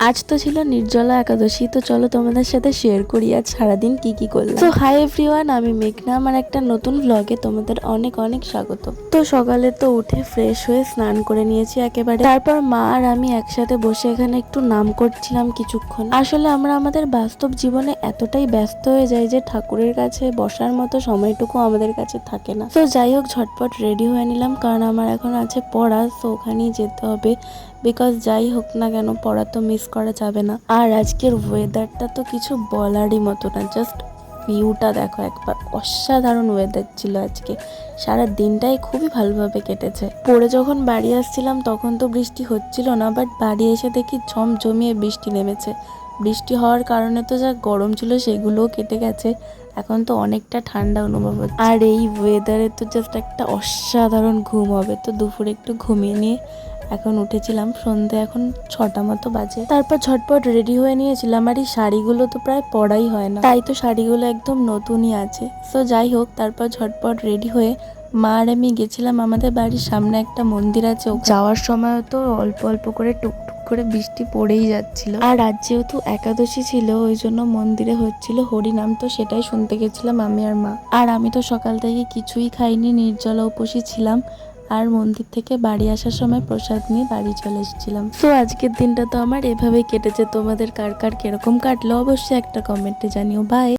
আজ তো ছিল নির্জলা একাদশী, তো চলো তোমাদের সাথে শেয়ার করি আজ সারাদিন কি কি করলাম। তো হাই এভরিওয়ান, আমি মেঘনা, আমার একটা নতুন ব্লগে তোমাদের অনেক অনেক স্বাগত। তো সকালে তো উঠে ফ্রেশ হয়ে স্নান করে নিয়েছি একেবারে। তারপর মা আর আমি একসাথে বসে এখানে একটু নাম করছিলাম কিছুক্ষণ। আসলে আমরা আমাদের বাস্তব জীবনে এতটাই ব্যস্ত হয়ে যাই যে ঠাকুরের কাছে বসার মতো সময়টুকু আমাদের কাছে থাকে না। তো যাই হোক, ঝটপট রেডি হয়ে নিলাম, কারণ আমার এখন আছে পড়া, তো ওখানেই যেতে হবে। বিকজ যাই হোক না কেন, পড়া তো মিস করা যাবে না। আর আজকের ওয়েদারটা তো কিছু বলারই মতো না, জাস্ট ভিউটা দেখো একবার, অসাধারণ ওয়েদার ছিল আজকে। সারা দিনটাই খুবই ভালোভাবে কেটেছে। পরে যখন বাড়ি আসছিলাম তখন তো বৃষ্টি হচ্ছিল না, বাট বাড়ি এসে দেখি জমিয়ে বৃষ্টি নেমেছে। বৃষ্টি হওয়ার কারণে তো যা গরম ছিল সেগুলোও কেটে গেছে, এখন তো অনেকটা ঠান্ডা অনুভব হচ্ছে। আর এই ওয়েদারে তো জাস্ট একটা অসাধারণ ঘুম হবে। তো দুপুরে একটু ঘুমিয়ে নিয়ে এখন উঠেছিলাম, সন্ধ্যে এখন 6টা মতো বাজে। তারপর ঝটপট রেডি হয়ে নিয়েছিলাম। আর এই শাড়িগুলো তো প্রায় পরাই হয় না, তাই তো শাড়িগুলো একদম নতুনই আছে। সো যাই হোক, তারপর ঝটপট রেডি হয়ে মা আর আমি গেছিলাম আমাদের বাড়ির সামনে একটা মন্দির আছে, যাওয়ার সময় তো অল্প অল্প করে টুকটুক করে বৃষ্টি পড়েই যাচ্ছিল। আর আজ যেহেতু একাদশী ছিল, ওই জন্য মন্দিরে হচ্ছিল হরিনাম, তো সেটাই শুনতে গেছিলাম আমি আর মা। আর আমি তো সকাল থেকে কিছুই খাইনি, নির্জলা উপোসী ছিলাম। আর মন্দির থেকে বাড়ি আসার সময় প্রসাদ নিয়ে বাড়ি চলে এসেছিলাম। তো আজকের দিনটা তো আমার এভাবেই কেটেছে। তোমাদের কার কার কিরকম কাটলো অবশ্যই একটা কমেন্টে জানিও। বাই।